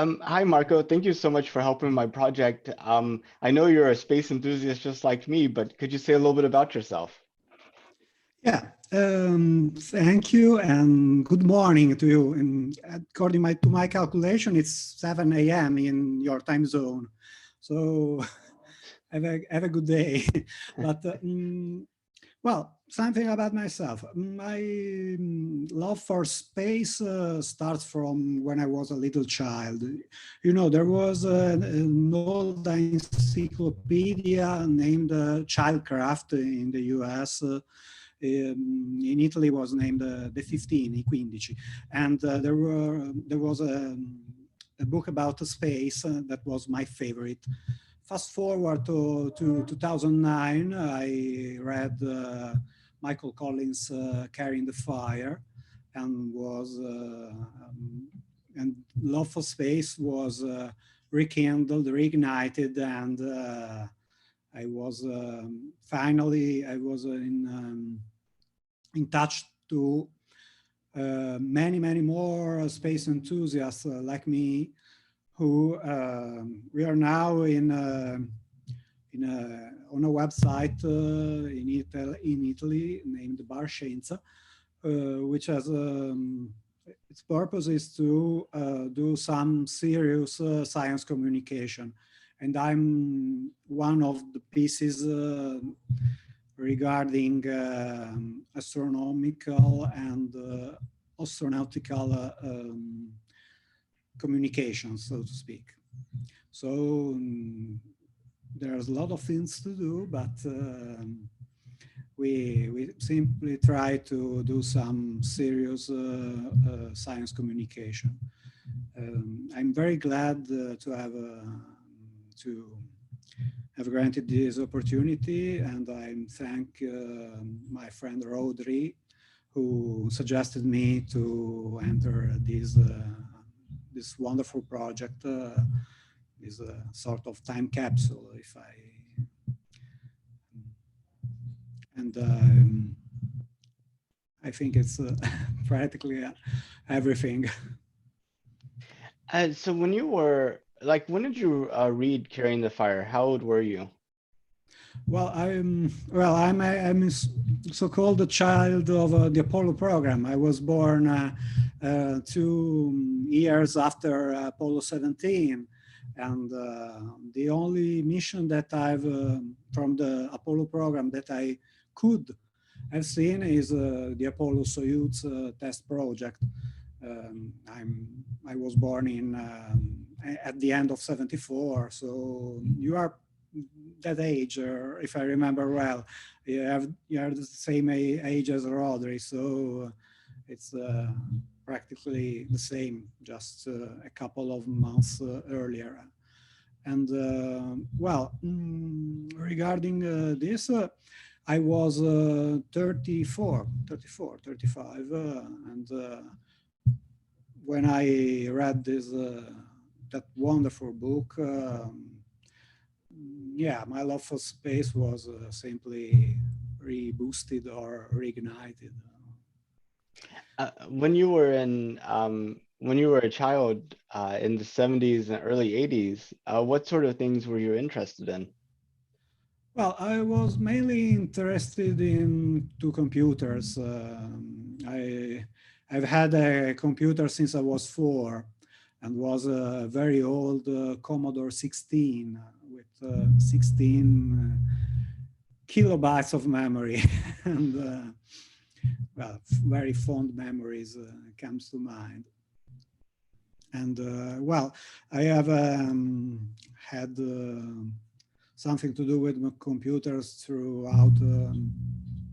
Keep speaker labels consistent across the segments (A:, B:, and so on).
A: Hi, Marco. Thank you so much for helping my project. I know you're a space enthusiast just like me, but could you say a little bit about yourself?
B: Yeah, thank you and good morning to you. And according to my calculation, it's 7 a.m. in your time zone. So have a good day. But well, something about myself. My love for space starts from when I was a little child. You know, there was an old encyclopedia named Childcraft in the US. In Italy was named the 15, I 15, and there was a book about space that was my favorite. Fast forward to 2009, I read Michael Collins' Carrying the Fire, and and love for space was rekindled, reignited, and I was finally I was in touch to many more space enthusiasts like me who we are now on a website in Italy named Bar Scienza, which has its purpose is to do some serious science communication. And I'm one of the pieces regarding astronomical and astronautical communication, so to speak. So there's a lot of things to do, but we simply try to do some serious science communication. I'm very glad to have granted this opportunity, and I thank my friend Rodri, who suggested me to enter this wonderful project. Is a sort of time capsule, if I and I think it's practically everything.
A: So when you were like, when did you read Carrying the Fire? How old were you?
B: I'm a so-called child of the Apollo program. I was born 2 years after Apollo 17, and the only mission that I've from the Apollo program that I could have seen is the Apollo Soyuz test project. I was born in at the end of '74, so you are that age, or if I remember well, you are the same age as Rodri, so it's practically the same, just a couple of months earlier. And regarding this, I was 35, and when I read this that wonderful book. Yeah, my love for space was simply reboosted or reignited.
A: When you were a child in the 70s and early 80s, what sort of things were you interested in?
B: Well, I was mainly interested in two computers. I've had a computer since I was 4, and was a very old Commodore 16 with 16 kilobytes of memory, and very fond memories comes to mind. And I have had something to do with my computers throughout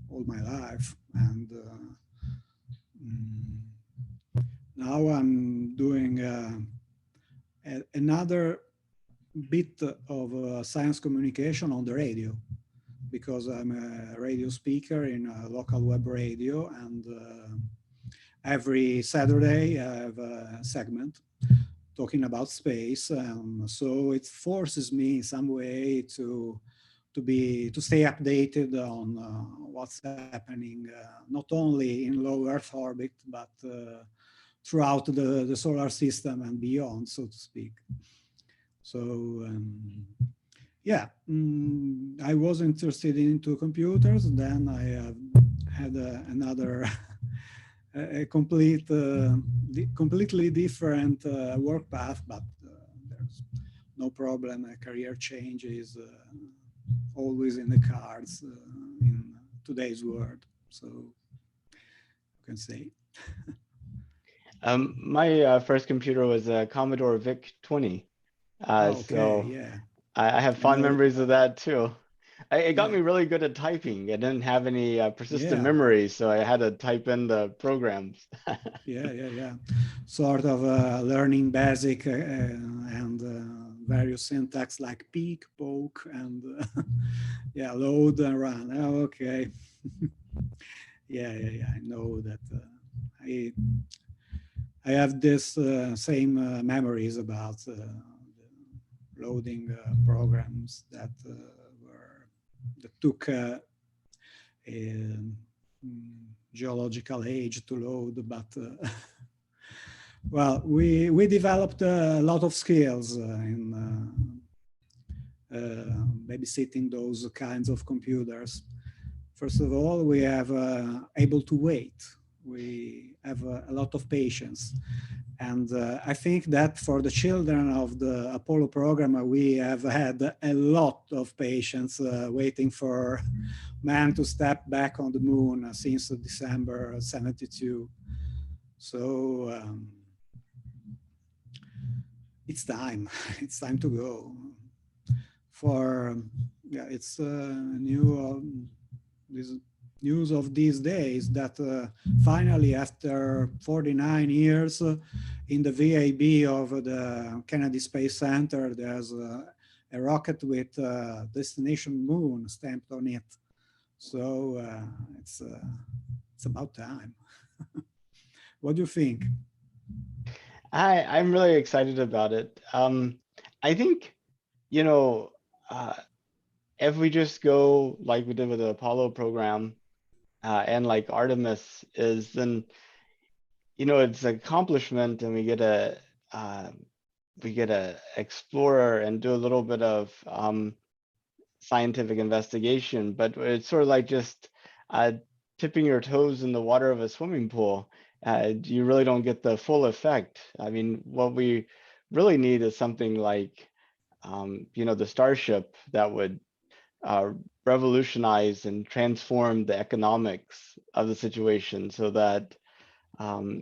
B: all my life, and now I'm doing another bit of science communication on the radio, because I'm a radio speaker in a local web radio, and every Saturday I have a segment talking about space. So it forces me in some way to stay updated on what's happening, not only in low Earth orbit, but throughout the solar system and beyond, so to speak. So yeah, I was interested into computers. Then I had another a completely different work path, but there's no problem. A career change is always in the cards in today's world. So you can say.
A: My first computer was a Commodore VIC-20.
B: Okay,
A: So
B: yeah.
A: I have
B: I
A: fond
B: know.
A: memories of that too. It got
B: Yeah,
A: me really good at typing. I didn't have any persistent
B: yeah,
A: memory, so I had to type in the programs.
B: yeah. Sort of learning basic and various syntax like peek, poke, and yeah, load and run. Oh, okay. Yeah. I know that. I have this same memories about loading programs that took a geological age to load, but well, we developed a lot of skills in babysitting those kinds of computers. First of all, we have able to wait. We have a lot of patience. And I think that for the children of the Apollo program, we have had a lot of patience waiting for man to step back on the moon since December 72. So it's time. It's time to go. Yeah, it's new. This news of these days that finally, after 49 years in the VAB of the Kennedy Space Center, there's a rocket with destination moon stamped on it. So it's about time. What do you think?
A: I'm really excited about it. I think, you know, if we just go like we did with the Apollo program and like Artemis is, then, it's an accomplishment, and we get a explore and do a little bit of scientific investigation, but it's sort of like just tipping your toes in the water of a swimming pool. You really don't get the full effect. I mean, what we really need is something like, the Starship that would revolutionize and transform the economics of the situation, so that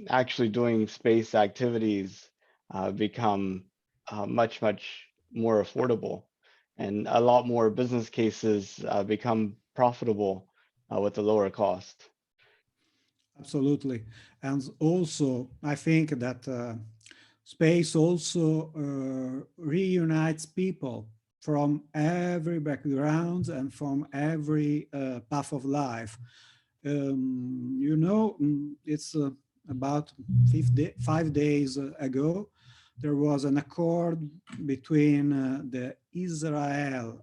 A: actually doing space activities become much more affordable, and a lot more business cases become profitable with a lower cost.
B: Absolutely. And also, I think that space also reunites people from every background and from every path of life. It's about 5 days ago, there was an accord between the Israeli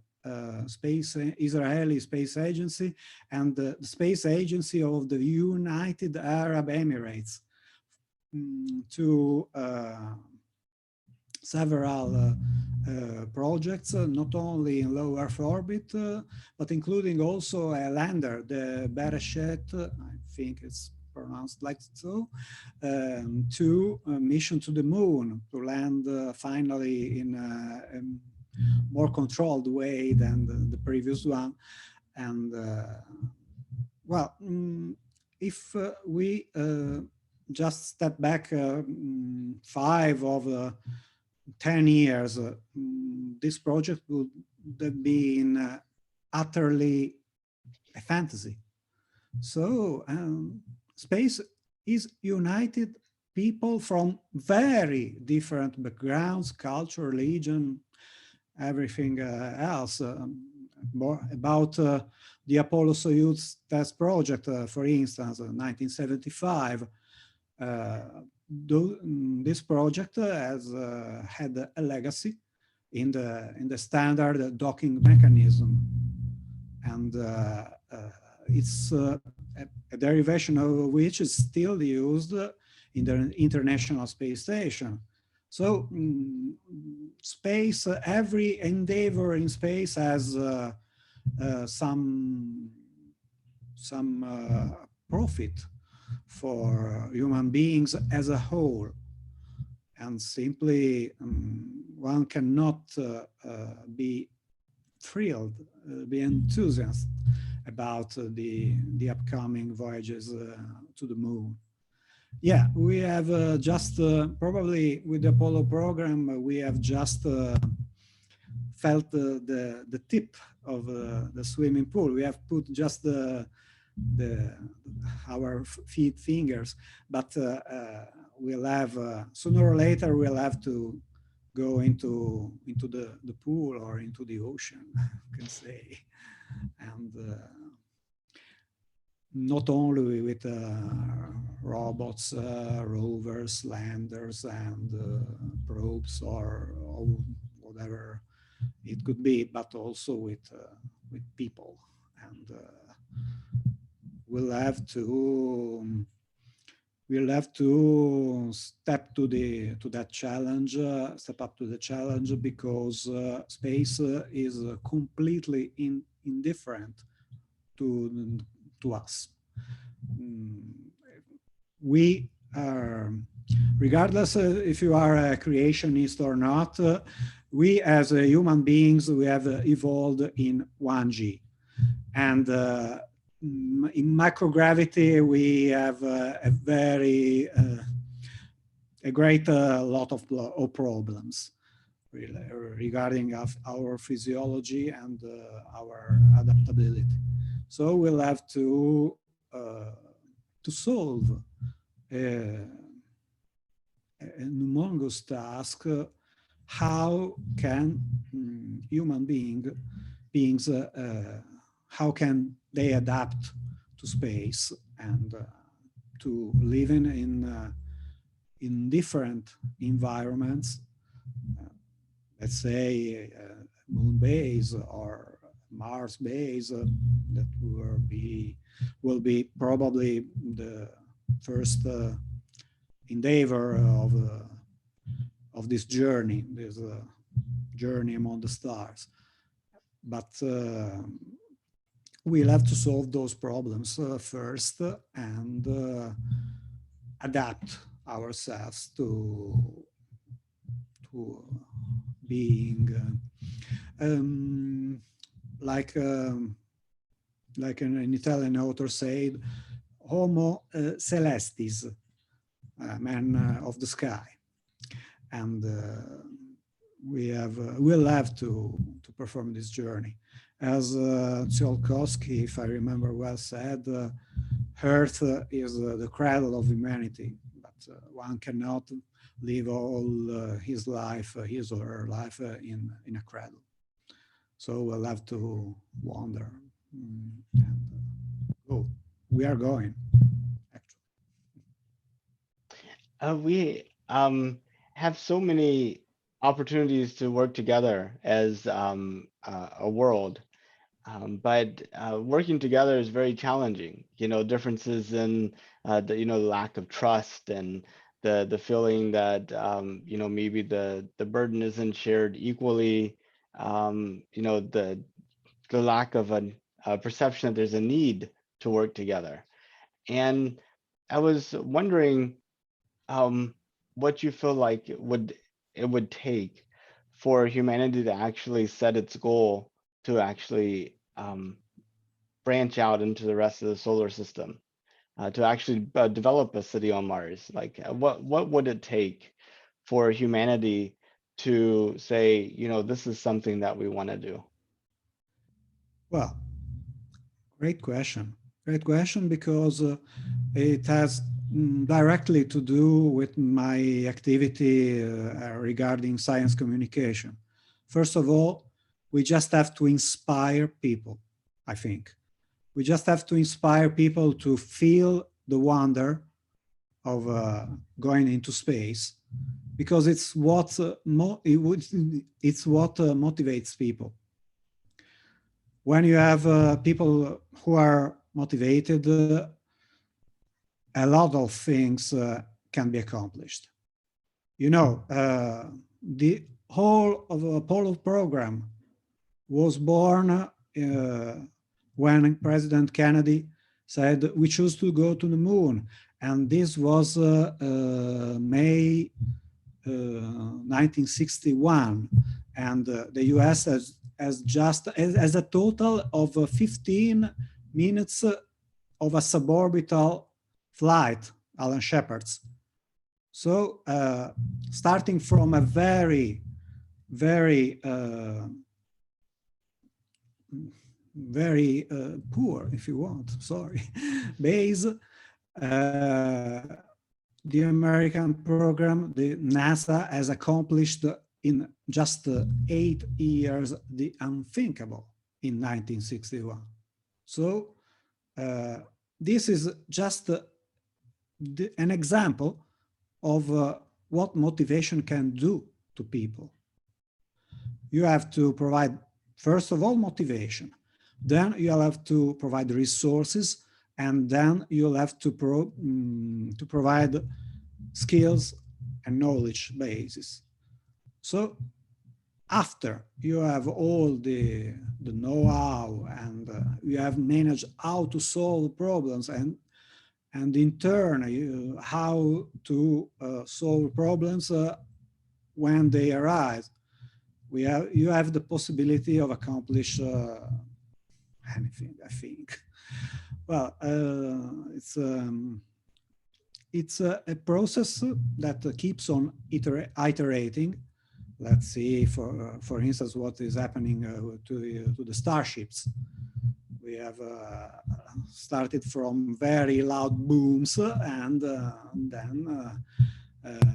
B: Space Agency and the Space Agency of the United Arab Emirates to several projects, not only in low Earth orbit, but including also a lander, the Bereshet, I think it's pronounced like so, to a mission to the moon to land finally in a more controlled way than the previous one. And well, if we just step back 5 of 10 years, this project would have been utterly a fantasy. So space is united people from very different backgrounds, culture, religion, everything else. More about the Apollo-Soyuz test project, for instance, 1975. This project has had a legacy in the standard docking mechanism, and it's a derivation of which is still used in the International Space Station. So space, every endeavor in space has some profit for human beings as a whole. And simply one cannot be thrilled, be enthusiastic about the upcoming voyages to the moon. Yeah, we have just probably with the Apollo program, we have just felt the tip of the swimming pool. We have put just our fingers, but we'll have sooner or later we'll have to go into the pool or into the ocean, you can say, and not only with robots, rovers, landers, and probes, or whatever it could be, but also with people. And we'll have to step to that challenge, step up to the challenge, because space is completely indifferent to us. We are, regardless if you are a creationist or not, we as human beings, we have evolved in 1G. And in microgravity, we have a great lot of problems regarding our physiology and our adaptability. So we'll have to solve a humongous task. How can human beings how can they adapt to space and to living in different environments, let's say moon base or Mars base, that will be probably the first endeavor of this journey among the stars. But we'll have to solve those problems first and adapt ourselves to being like an Italian author said, Homo celestis, man of the sky. And we'll have to perform this journey. As Tsiolkovsky, if I remember well, said, Earth is the cradle of humanity, but one cannot live all his life, his or her life in a cradle. So we'll have to wander. And we are going, actually.
A: We have so many opportunities to work together as a world. But working together is very challenging. You know, differences in the lack of trust and the feeling that maybe the burden isn't shared equally. The lack of a perception that there's a need to work together. And I was wondering what you feel like it would take for humanity to actually set its goal to actually branch out into the rest of the solar system, to actually develop a city on Mars. Like, what would it take for humanity to say, this is something that we want to do?
B: Well, great question. Great question, because it has directly to do with my activity regarding science communication. First of all, we just have to inspire people, I think. We just have to inspire people to feel the wonder of going into space, because it's what motivates people. When you have people who are motivated, a lot of things can be accomplished. You know, the whole of the Apollo program was born when President Kennedy said we choose to go to the moon, and this was May 1961, and the US has a total of 15 minutes of a suborbital flight, Alan Shepard's. So starting from a very poor, if you want, sorry, base, the American program, the NASA, has accomplished in just 8 years the unthinkable in 1961. So this is just an example of what motivation can do to people. You have to provide, first of all, motivation. Then you'll have to provide resources, and then you'll have to provide skills and knowledge bases. So after you have all the know-how and you have managed how to solve problems and in turn how to solve problems when they arise, you have the possibility of accomplish anything, I think. Well, it's a process that keeps on iterating. Let's see, for instance, what is happening to the starships. We have started from very loud booms, and then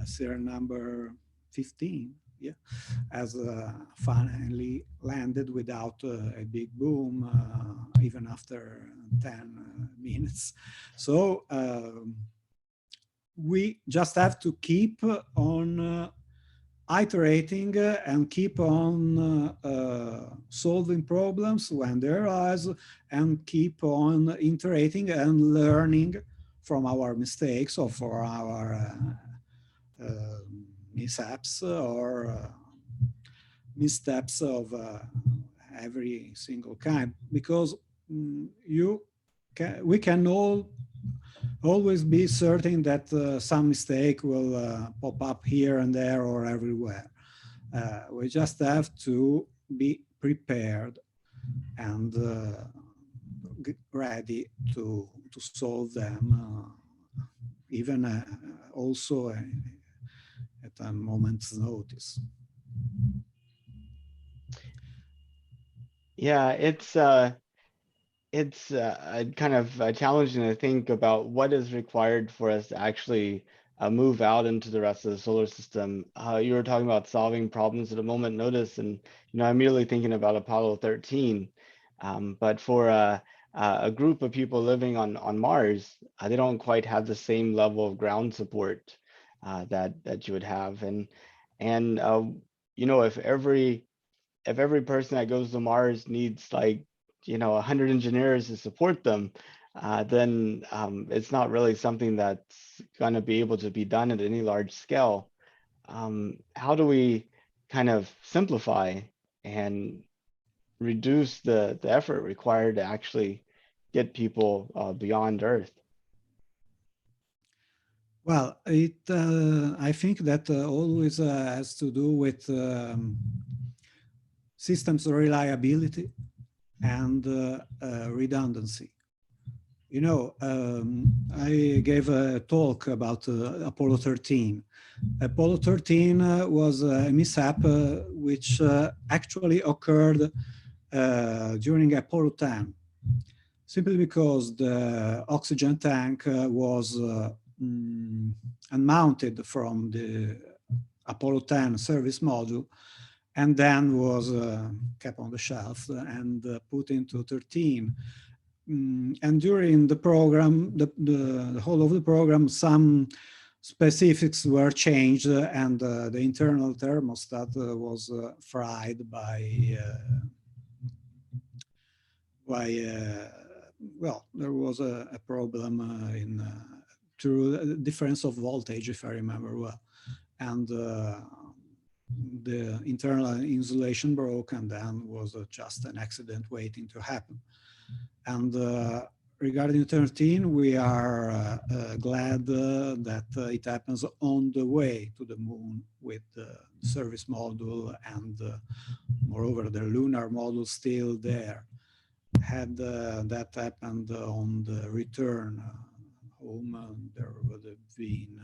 B: serial number 15, yeah, has finally landed without a big boom, even after 10 minutes. So we just have to keep on iterating and keep on solving problems when they arise, and keep on iterating and learning from our mistakes or for our mishaps or missteps of every single kind, because we can always be certain that some mistake will pop up here and there or everywhere. We just have to be prepared and get ready to solve them, even also at a moment's notice.
A: Yeah, it's kind of challenging to think about what is required for us to actually move out into the rest of the solar system. You were talking about solving problems at a moment's notice, and I'm immediately thinking about Apollo 13. But for a group of people living on Mars, they don't quite have the same level of ground support that you would have, and if every person that goes to Mars needs like 100 engineers to support them, then it's not really something that's going to be able to be done at any large scale. How do we kind of simplify and reduce the effort required to actually get people beyond Earth?
B: Well, I think that always has to do with systems reliability and redundancy. I gave a talk about Apollo 13. Apollo 13 was a mishap which actually occurred during Apollo 10, simply because the oxygen tank was unmounted from the Apollo 10 service module, and then was kept on the shelf and put into 13. And during the program, the whole of the program, some specifics were changed, and the internal thermostat was fried well, there was a problem in through the difference of voltage, if I remember well. And the internal insulation broke, and then was just an accident waiting to happen. And regarding 13, we are glad that it happens on the way to the moon with the service module, and moreover, the lunar module still there. Had that happened on the return home, there would have been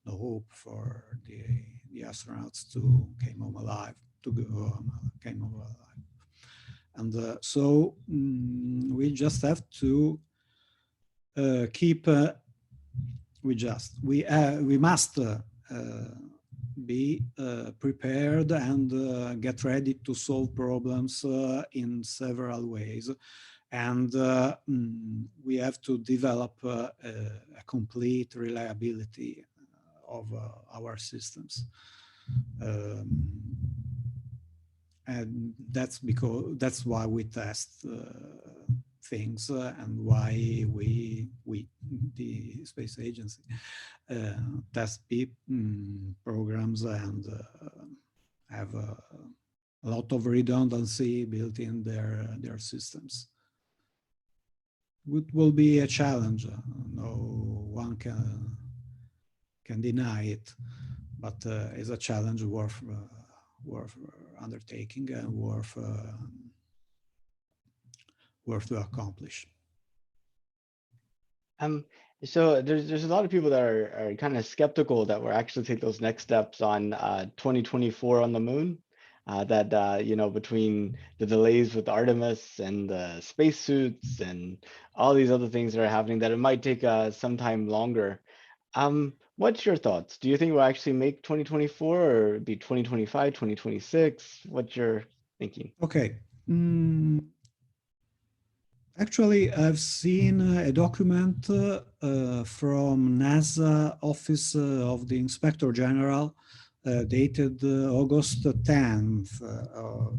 B: no hope for the astronauts to came home alive, came home alive. And so we just have to keep, we must be prepared and get ready to solve problems in several ways. And we have to develop a complete reliability of our systems. And that's why we test things and why we the space agency test programs and have a lot of redundancy built in their systems. It will be a challenge. No one can deny it, but it's a challenge worth undertaking and worth to accomplish.
A: So there's a lot of people that are kind of skeptical that we're actually take those next steps on 2024 on the moon. That you know, between the delays with Artemis and the spacesuits and all these other things that are happening, that it might take some time longer. What's your thoughts? Do you think we'll actually make 2024 or be 2025, 2026? What's your thinking?
B: Okay. Actually, I've seen a document from NASA Office of the Inspector General dated August 10th,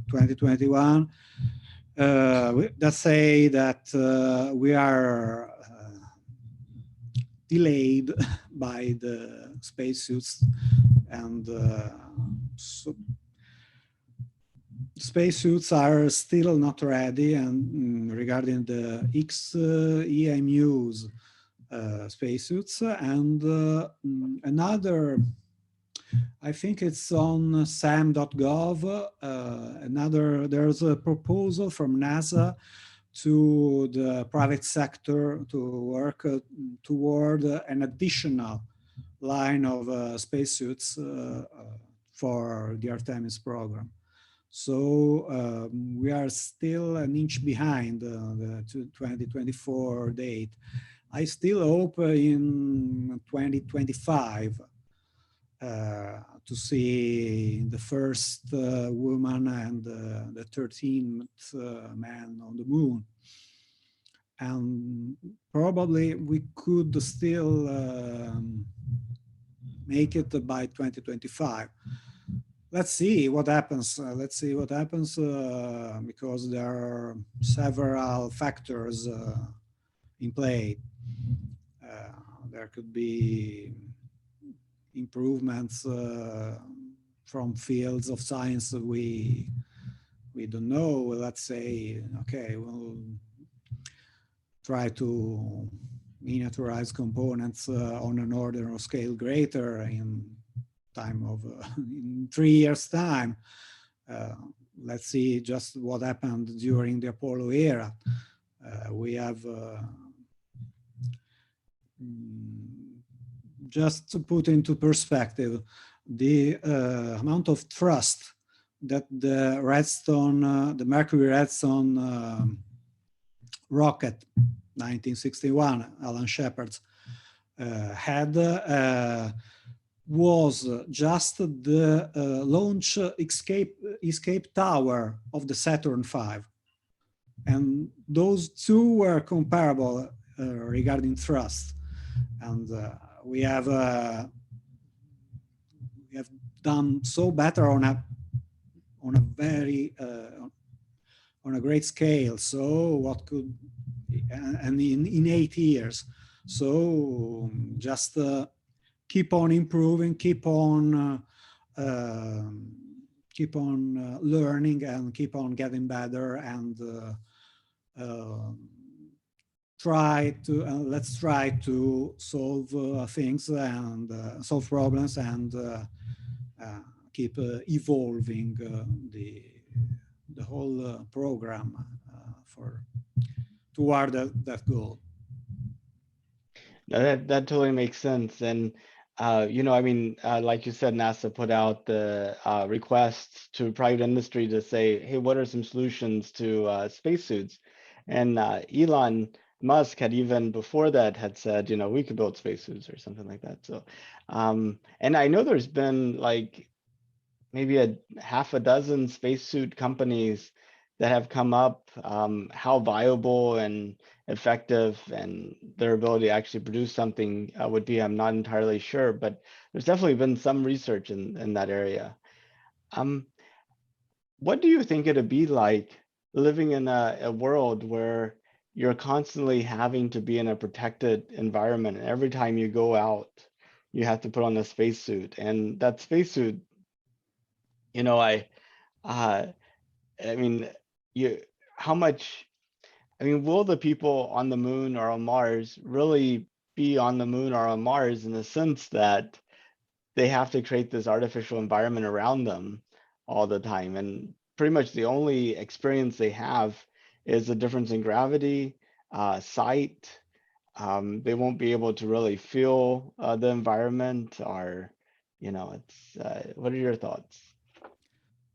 B: 2021, that say that we are delayed by the spacesuits, and so spacesuits are still not ready. And regarding the XEMU's spacesuits, and another, I think it's on sam.gov, there's a proposal from NASA to the private sector to work toward an additional line of spacesuits for the Artemis program. So we are still an inch behind the 2024 date. I still hope in 2025 to see the first woman and the 13th man on the moon. And probably we could still make it by 2025. Let's see what happens. Let's see what happens because there are several factors in play. There could be improvements from fields of science we don't know. Let's say, okay, we'll try to miniaturize components on an order of scale greater in time of in 3 years' time. Let's see just what happened during the Apollo era. We have just to put into perspective the amount of trust that the Redstone, the Mercury Redstone rocket, 1961, Alan Shepard's, had was just the launch escape tower of the Saturn V. And those two were comparable regarding thrust. And we have done so better on a very on a great scale. So what could, and in 8 years, So just keep on improving, keep on learning, and keep on getting better, and let's try to solve things and solve problems, and keep evolving the whole program toward that goal.
A: No, that totally makes sense. And you know, I mean, like you said, NASA put out the requests to private industry to say, hey, what are some solutions to spacesuits? And Elon Musk had even before that had said, you know, we could build spacesuits or something like that. So, and I know there's been like maybe a half a dozen spacesuit companies that have come up. How viable and effective and their ability to actually produce something would be, I'm not entirely sure, but there's definitely been some research in that area. What do you think it'd be like living in a world where you're constantly having to be in a protected environment, and every time you go out, you have to put on a spacesuit, and that spacesuit, you know, uh, I mean, you, how much, I mean, will the people on the moon or on Mars really be on the moon or on Mars in the sense that they have to create this artificial environment around them all the time? And pretty much the only experience they have is the difference in gravity, sight. They won't be able to really feel the environment, or, you know, it's, what are your thoughts?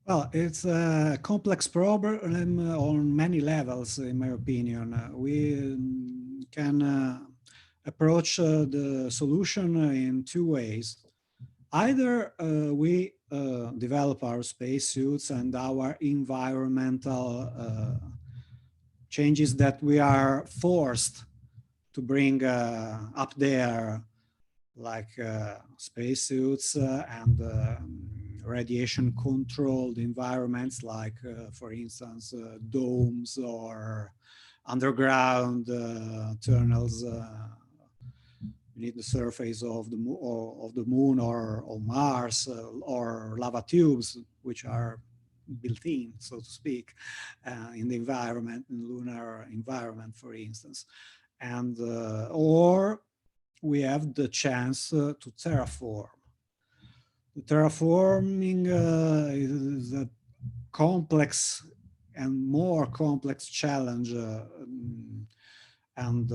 B: Well, it's a complex problem on many levels, in my opinion. We can approach the solution in two ways. Either we develop our spacesuits and our environmental changes that we are forced to bring up there, like spacesuits and radiation controlled environments, like for instance domes or underground tunnels beneath the surface of the moon or Mars, or lava tubes, which are built in, so to speak, in the environment, in lunar environment, for instance. And or we have the chance to terraform. Terraforming is a complex and more complex challenge, and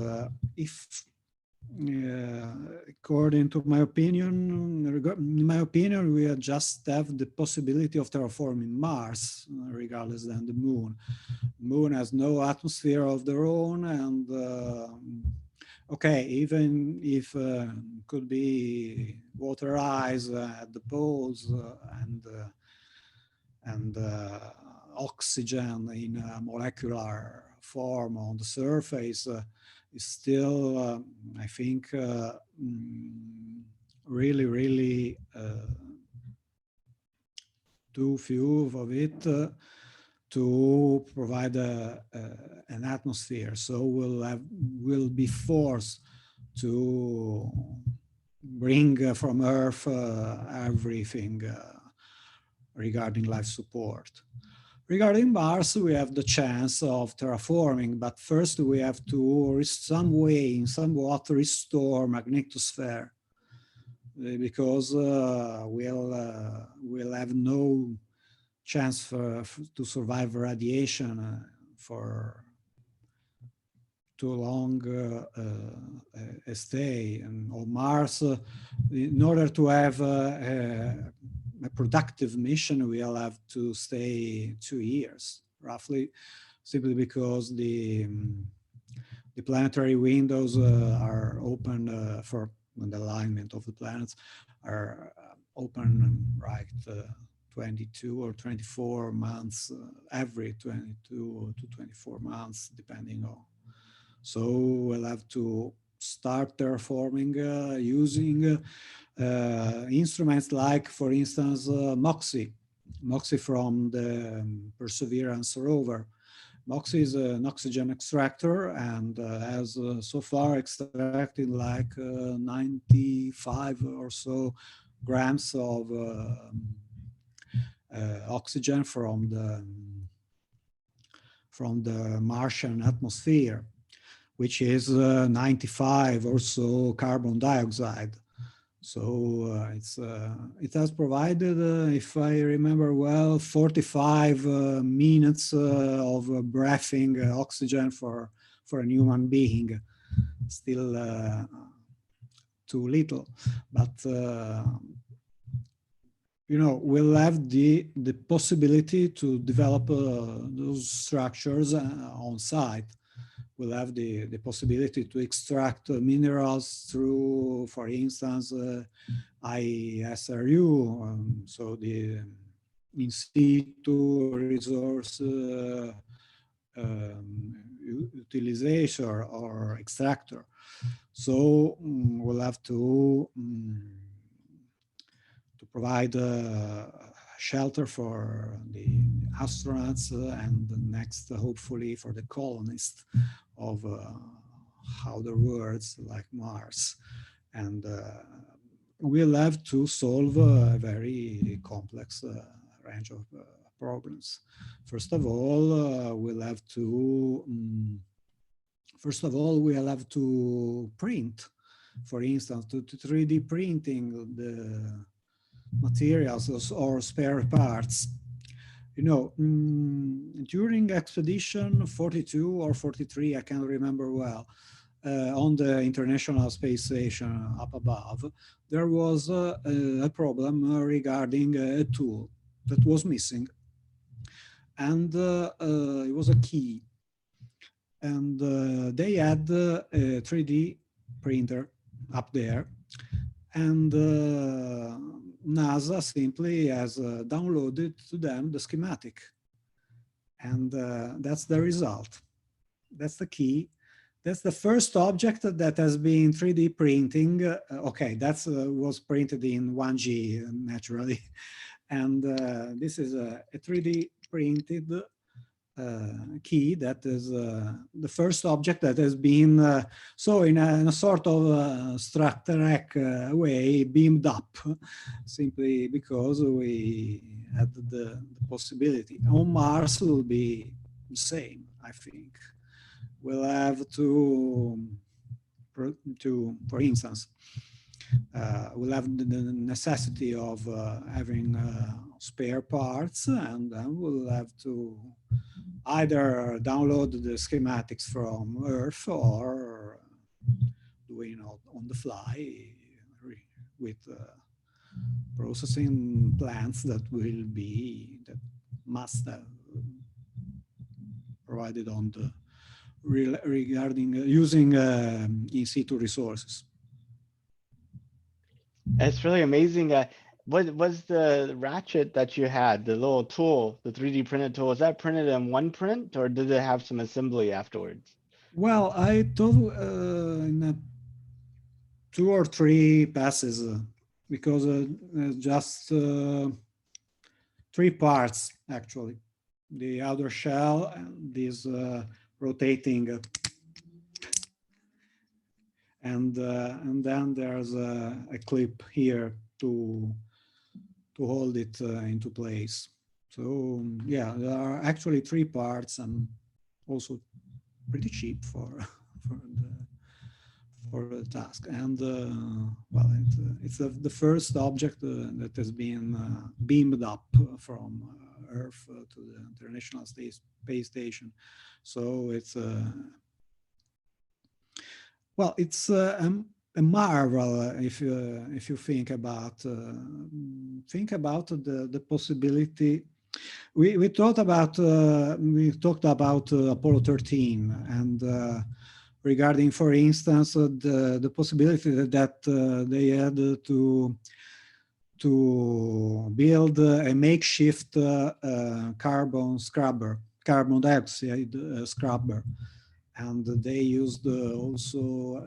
B: if according to my opinion, in my opinion, we just have the possibility of terraforming Mars, regardless than the Moon. Moon has no atmosphere of their own, and okay, even if could be water ice at the poles and oxygen in a molecular form on the surface, is still, I think, really, really too few of it to provide an atmosphere. So we'll be forced to bring from Earth everything regarding life support. Regarding Mars, we have the chance of terraforming, but first we have to somewhat restore magnetosphere, because we'll have no chance to survive radiation for too long a stay. And on Mars, in order to have a productive mission, we'll have to stay 2 years, roughly, simply because the planetary windows are open for the alignment of the planets are open, right, 22 or 24 months, every 22 to 24 months, depending on. So we'll have to start terraforming using instruments like, for instance, MOXIE from the Perseverance rover, MOXIE is an oxygen extractor and has so far extracted like 95 or so grams of oxygen from the Martian atmosphere, which is 95 or so carbon dioxide. So it has provided, if I remember well, 45 minutes of breathing oxygen for a human being. Still too little, but you know, we'll have the possibility to develop those structures on site. We'll have the possibility to extract minerals through, for instance, ISRU, so the in situ resource utilization or extractor. So we'll have to provide shelter for the astronauts and the next, hopefully, for the colonists of outer worlds like Mars. And we'll have to solve a very complex range of problems. First of all, we'll have to print, for instance, to 3D printing the materials or spare parts. You know, during expedition 42 or 43, I can't remember well, on the International Space Station up above, there was a problem regarding a tool that was missing. And it was a key. And they had a 3D printer up there. And NASA simply has downloaded to them the schematic. And that's the result. That's the key. That's the first object that has been 3D printing. Okay, that was printed in 1G, naturally. And this is a 3D printed key that is the first object that has been, so in a sort of Star Trek way, beamed up, simply because we had the possibility. On Mars will be the same, I think. We'll have to, for instance, we'll have the necessity of having spare parts, and then we'll have to either download the schematics from Earth or doing on the fly with processing plants that must have provided on the regarding using in situ resources.
A: It's really amazing. What was the ratchet that you had, the little tool, the 3D printed tool? Was that printed in one print, or did it have some assembly afterwards?
B: Well, I thought in 2 or 3 passes, because just 3 parts actually. The outer shell and this rotating, and then there's a clip here to hold it into place. So yeah, there are actually 3 parts, and also pretty cheap for the task. And well, it's the first object that has been beamed up from Earth to the International Space Station. So it's well, it's a marvel if you think about the possibility. We talked about Apollo 13 and regarding, for instance, the possibility that they had to build a makeshift carbon dioxide scrubber, and they used also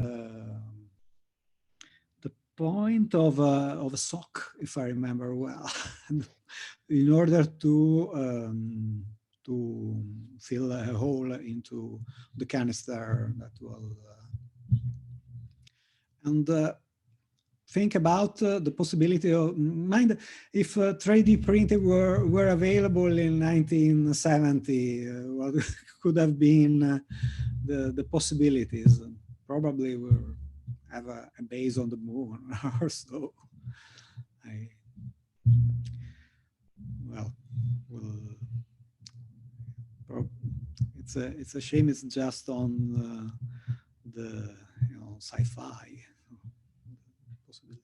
B: the point of a sock, if I remember well, in order to to fill a hole into the canister that will and think about the possibility of mind if 3D printing were available in 1970, what could have been the possibilities. Probably we'll have a base on the moon or so. It's a shame it's just on the sci-fi possibility.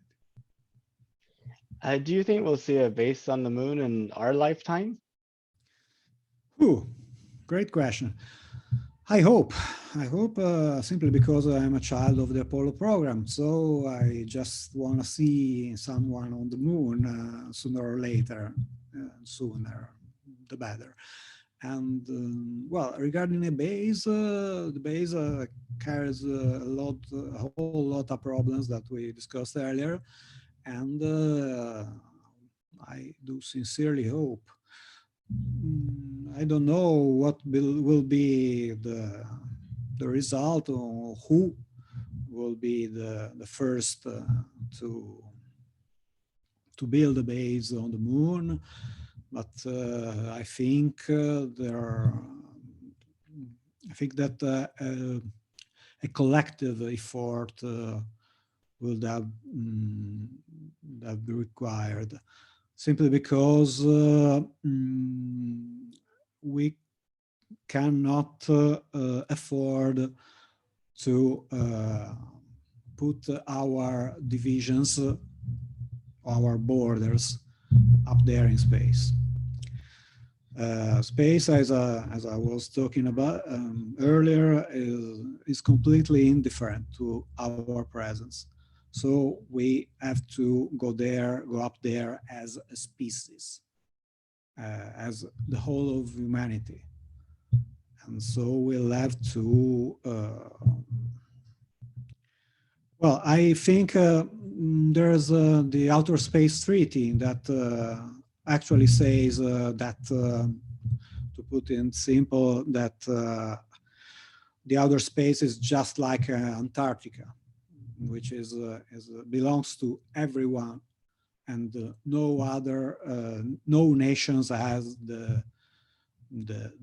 A: Do you think we'll see a base on the moon in our lifetime?
B: Ooh, great question. I hope simply because I'm a child of the Apollo program. So I just want to see someone on the moon sooner or later, sooner the better. And well, regarding the base carries a whole lot of problems that we discussed earlier. And I do sincerely hope. I don't know what will be the result, or who will be the first to build a base on the moon, but I think that a collective effort will have be required, simply because we cannot afford to put our divisions, our borders up there in space. Space, as I was talking about earlier, is completely indifferent to our presence. So we have to go up there as a species, as the whole of humanity. And so we'll have to, well, I think there's the Outer Space Treaty that actually says that, to put it simple, that the outer space is just like Antarctica, which belongs to everyone, and no nations has the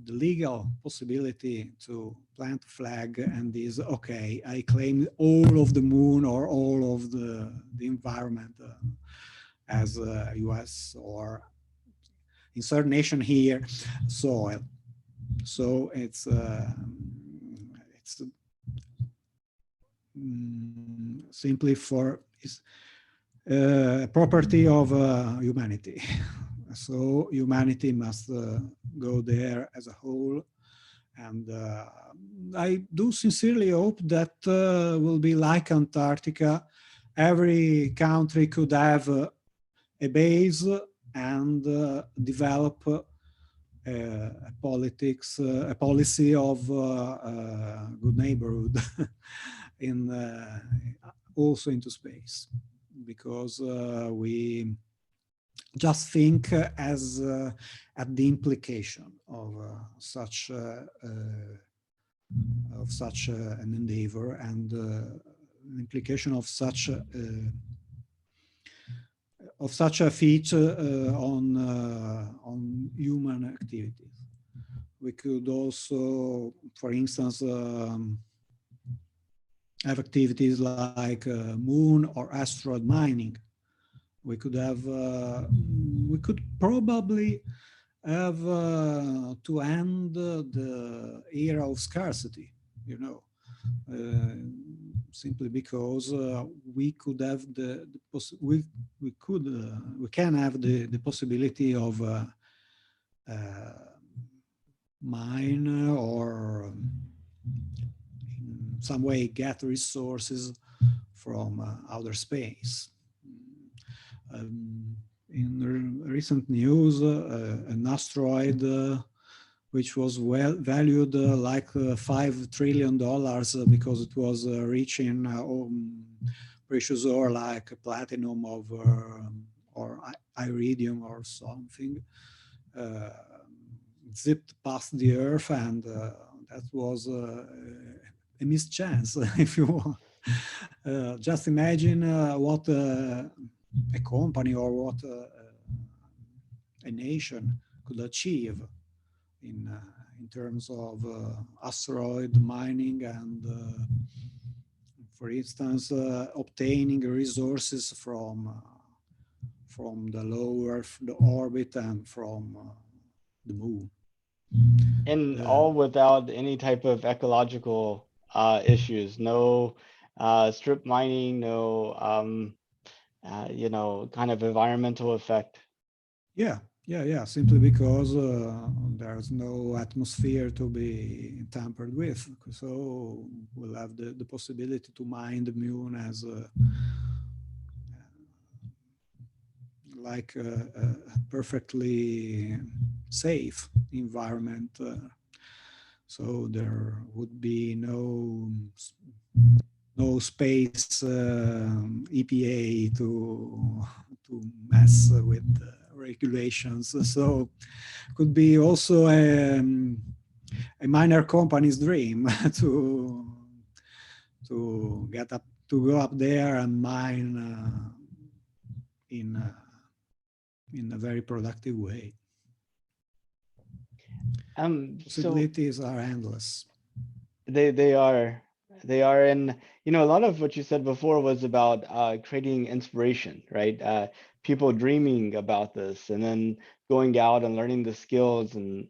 B: legal possibility to plant a flag and is okay, I claim all of the moon or all of the environment as US or insert nation here soil. So it's simply for property of humanity. So humanity must go there as a whole. And I do sincerely hope that will be like Antarctica. Every country could have a base and develop a policy of good neighborhood also into space, because we just think as at the implication of such an endeavor, and the implication of such a feat on human activities. We could also, for instance, have activities like moon or asteroid mining. We could probably have to end the era of scarcity, simply because we could have we can have the possibility of mine or in some way get resources from outer space. In recent news, an asteroid which was valued like $5 trillion because it was reaching precious ore like platinum or iridium or something, zipped past the Earth, and that was a mischance, if you want. Just imagine what a company or what a nation could achieve in terms of asteroid mining and, for instance, obtaining resources from the low Earth, the orbit, and from the moon.
A: And all without any type of ecological issues, no strip mining, no kind of environmental effect.
B: Yeah. Simply because there's no atmosphere to be tampered with. So we'll have the possibility to mine the moon as like a perfectly safe environment. So there would be no space EPA to mess with regulations. So could be also a minor company's dream to go up there and mine in a very productive way. Possibilities are endless.
A: They are, and a lot of what you said before was about creating inspiration, right? People dreaming about this and then going out and learning the skills and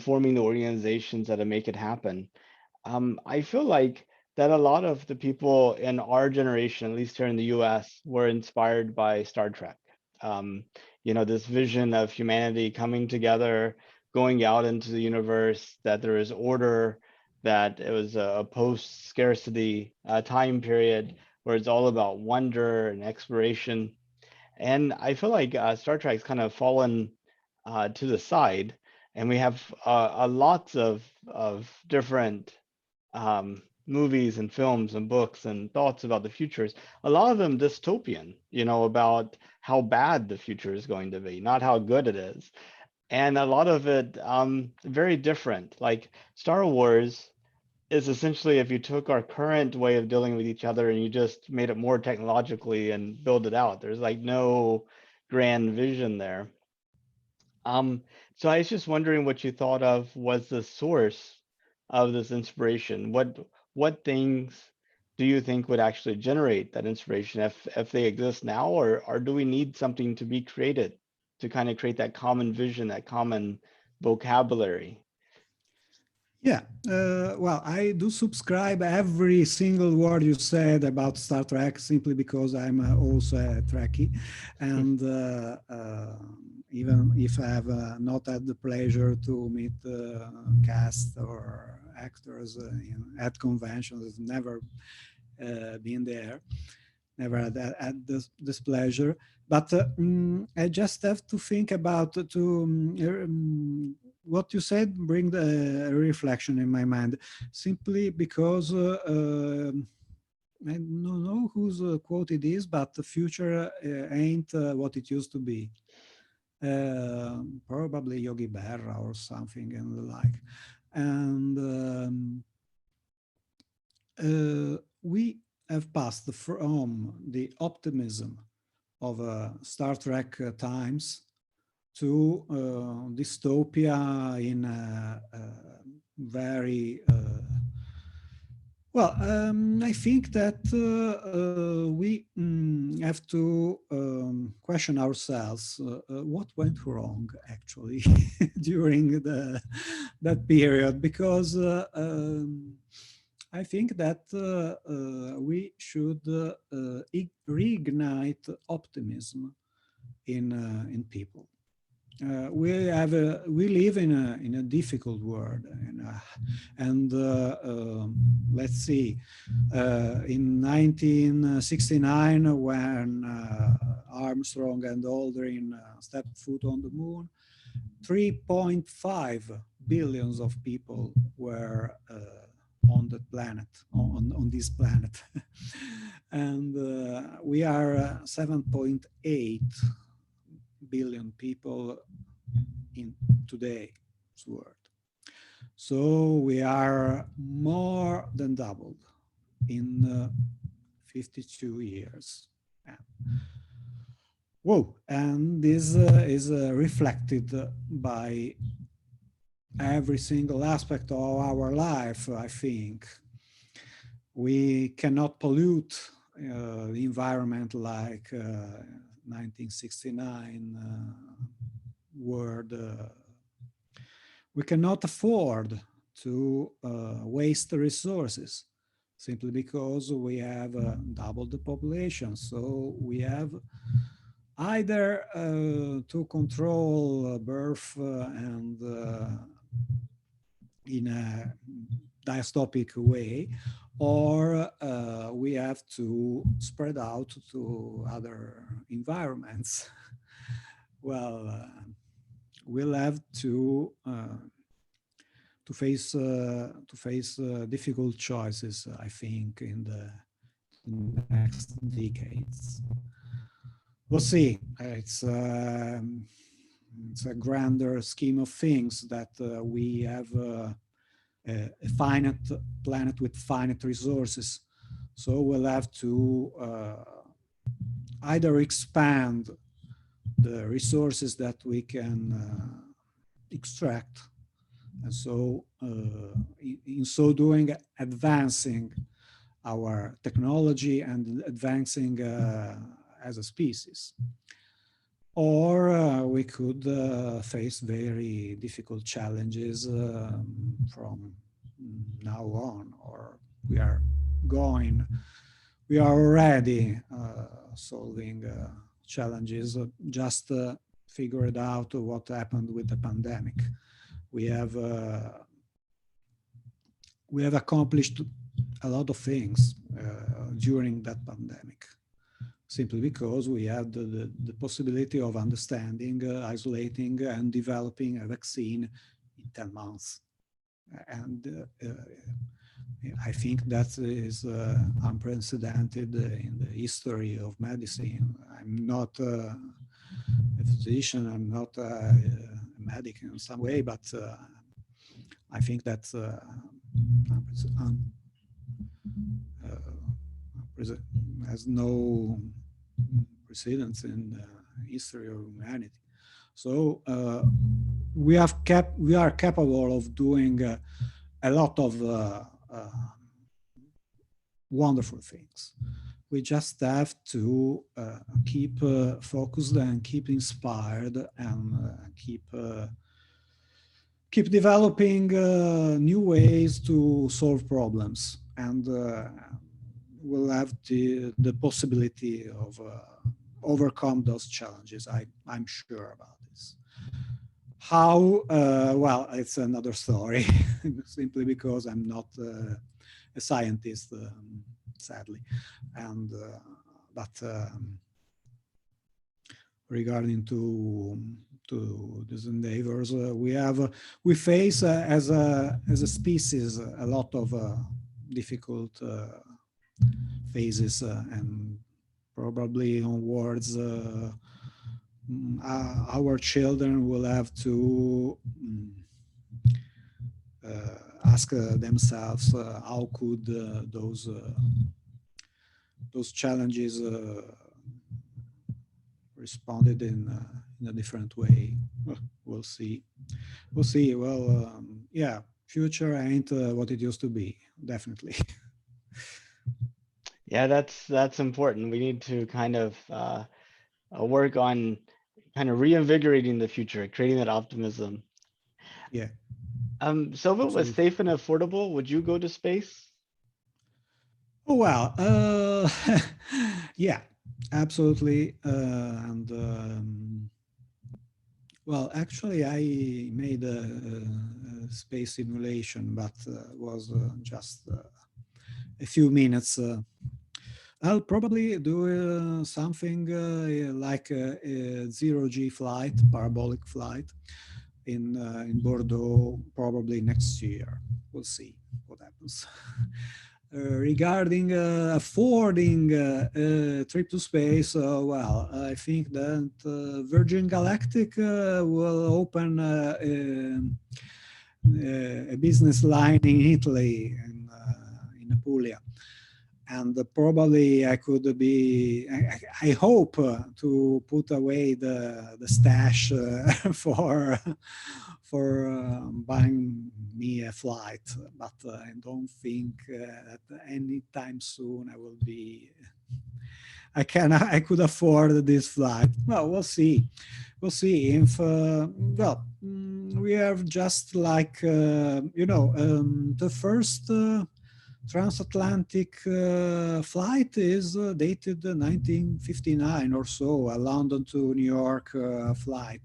A: forming the organizations that make it happen. I feel like that a lot of the people in our generation, at least here in the US, were inspired by Star Trek. This vision of humanity coming together, going out into the universe, that there is order, that it was a post-scarcity time period where it's all about wonder and exploration. And I feel like Star Trek's kind of fallen to the side, and we have a lots of different movies and films and books and thoughts about the futures, a lot of them dystopian, about how bad the future is going to be, not how good it is. And a lot of it very different. Like Star Wars is essentially if you took our current way of dealing with each other and you just made it more technologically and build it out. There's like no grand vision there. So I was just wondering what you thought of was the source of this inspiration. What things do you think would actually generate that inspiration if they exist now, or do we need something to be created to kind of create that common vision, that common vocabulary?
B: Yeah, well, I do subscribe every single word you said about Star Trek simply because I'm also a Trekkie, and even if I have not had the pleasure to meet cast or actors at conventions, I've never been there, never had this pleasure. But I just have to think about what you said, bring the reflection in my mind, simply because I don't know whose quote it is, but the future ain't what it used to be. Probably Yogi Berra or something and the like. And we have passed from the optimism of Star Trek times to dystopia in very well. I think that we have to question ourselves what went wrong actually during that period, because I think that we should reignite optimism in people. We live in a difficult world, and let's see, in 1969 when Armstrong and Aldrin stepped foot on the moon, 3.5 billions of people were on the planet, on this planet, and we are 7.8 billion people in today. world. So we are more than doubled in 52 years. Yeah. Whoa, and this is reflected by every single aspect of our life, I think. We cannot pollute the environment like 1969 world. We cannot afford to waste the resources simply because we have doubled the population. So we have either to control birth and in a dystopic way, or we have to spread out to other environments. Well, we'll have to face difficult choices, I think, in the next decades. We'll see. It's a grander scheme of things that we have a finite planet with finite resources. So we'll have to either expand the resources that we can extract, and so in so doing, advancing our technology and advancing as a species. Or we could face very difficult challenges from now on, or we are already solving challenges, just figured out what happened with the pandemic. We have accomplished a lot of things during that pandemic, simply because we had the possibility of understanding, isolating, and developing a vaccine in 10 months. And I think that is unprecedented in the history of medicine. I'm not a physician, I'm not a medic in some way, but I think that has no precedence in the history of humanity. So we are capable of doing a lot of wonderful things. We just have to keep focused and keep inspired and keep developing new ways to solve problems, and we'll have the possibility of overcome those challenges. I'm sure about this. How? Well, it's another story, simply because I'm not a scientist, sadly. And but regarding to these endeavors, we face as a species a lot of difficult phases, and probably onwards our children will have to ask themselves how could those challenges responded in a different way. We'll see. Well, yeah, future ain't what it used to be, definitely.
A: Yeah, that's important. We need to kind of work on kind of reinvigorating the future, creating that optimism.
B: Yeah.
A: So if it was safe and affordable, would you go to space?
B: Oh, well, yeah, absolutely. And well, actually, I made a space simulation, but was just a few minutes. I'll probably do something like a zero-G flight, parabolic flight in Bordeaux, probably next year. We'll see what happens. regarding affording a trip to space, well, I think that Virgin Galactic will open a business line in Italy, in Apulia. And probably I could be, I hope to put away the stash for buying me a flight, but I don't think that anytime soon I will be, I could afford this flight. Well, we'll see. We'll see if, well, we have just like, the first transatlantic flight is dated 1959 or so, a London to New York flight.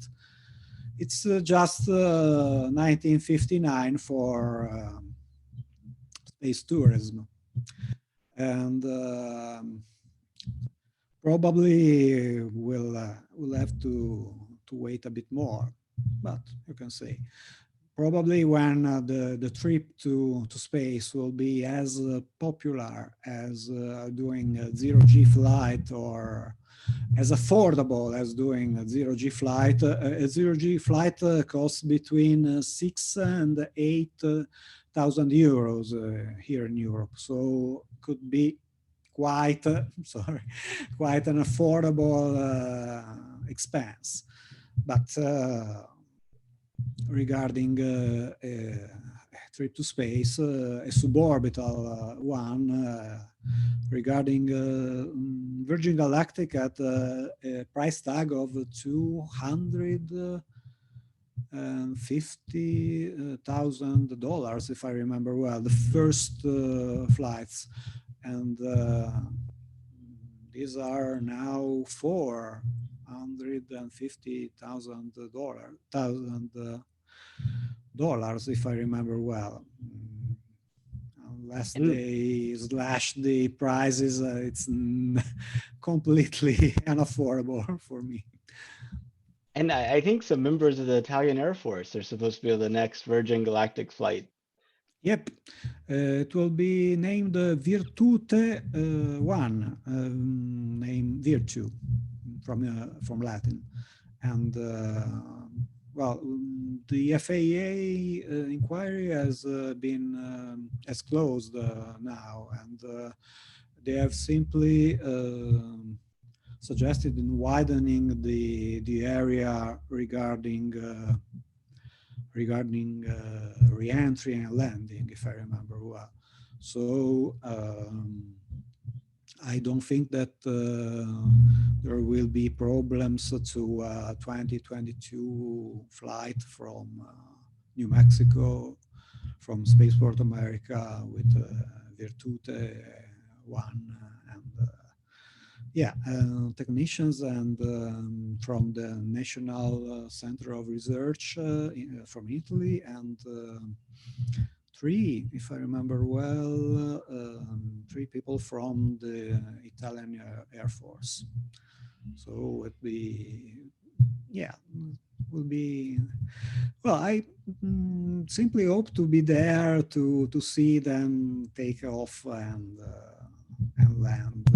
B: It's just 1959 for space tourism. And probably we'll have to wait a bit more, but you can say probably when the trip to space will be as popular as doing a zero-G flight, or as affordable as doing a zero-G flight. A zero-G flight costs between 6,000 and 8,000 euros here in Europe, so could be quite quite an affordable expense. But regarding a trip to space, a suborbital one, regarding Virgin Galactic at a price tag of $250,000, if I remember well, the first flights. And these are now $450,000, if I remember well. Unless they slash the prices, it's completely unaffordable for me.
A: And I think some members of the Italian Air Force are supposed to be on the next Virgin Galactic flight.
B: Yep, it will be named Virtute 1, named Virtue from Latin. And well, the FAA inquiry has been has closed now, and they have simply suggested in widening the area regarding re-entry and landing, if I remember well. So I don't think that there will be problems to 2022 flight from New Mexico, from Spaceport America with Virtute 1 and yeah, technicians and from the National Center of Research from Italy, and 3, if I remember well, 3 people from the Italian Air Force. So it will be, well, I simply hope to be there to see them take off and land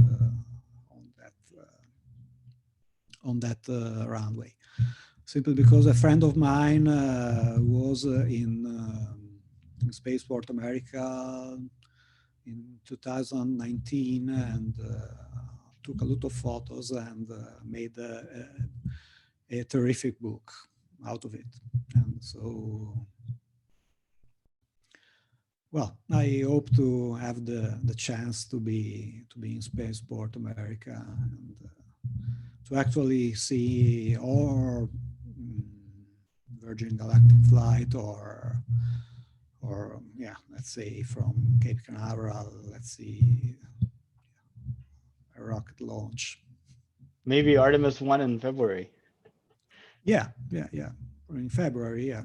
B: on that runway, simply because a friend of mine was in Spaceport America in 2019 and took a lot of photos and made a terrific book out of it. And so, well, I hope to have the chance to be in Spaceport America and to actually see our Virgin Galactic flight, or yeah, let's say from Cape Canaveral, let's see a rocket launch.
A: Maybe Artemis 1 in February.
B: Yeah, in February, yeah.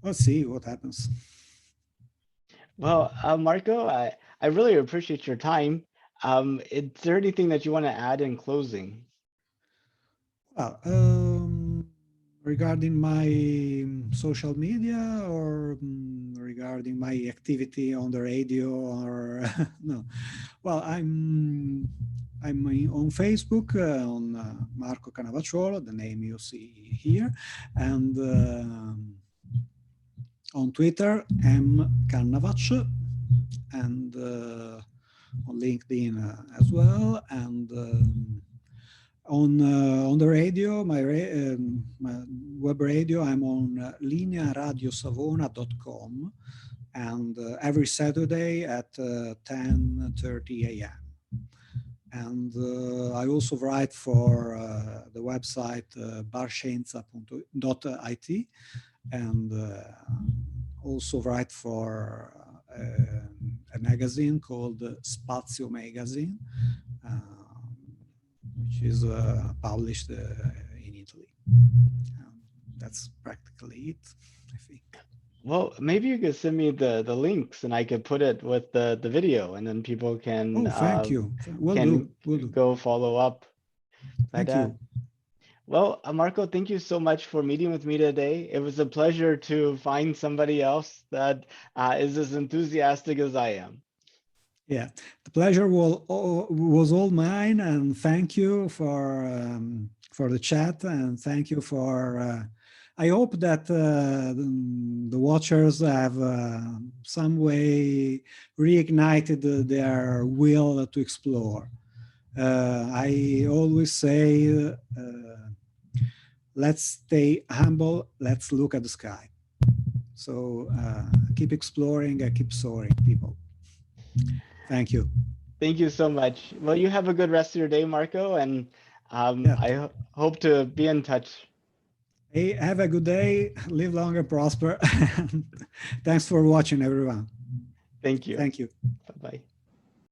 B: Let's see what happens.
A: Well, Marco, I really appreciate your time. Is there anything that you want to add in closing?
B: Well, regarding my social media, or regarding my activity on the radio or no. Well, I'm on Facebook on Marco Cannavacciuolo, the name you see here, and on Twitter M Cannavac, and on LinkedIn as well, and on the radio, my web radio, I'm on linearadiosavona.com, and every Saturday at 10:30 a.m. And I also write for the website barscienza.it, and also write for a magazine called Spazio Magazine, which is published in Italy. That's practically it, I think.
A: Well, maybe you could send me the links and I could put it with the video, and then people can
B: Thank you. Will do.
A: Go follow up.
B: Thank you.
A: Well, Marco, thank you so much for meeting with me today. It was a pleasure to find somebody else that is as enthusiastic as I am. Yeah,
B: the pleasure was all mine, and thank you for the chat, and thank you for. I hope that the watchers have some way reignited their will to explore. I always say, let's stay humble, let's look at the sky. So keep exploring and keep soaring, people. Thank you. Thank you so much. Well, you have a good rest of your day, Marco, and I hope to be in touch. Hey, have a good day, live long and prosper. Thanks for watching, everyone. Thank you. Thank you. Bye-bye.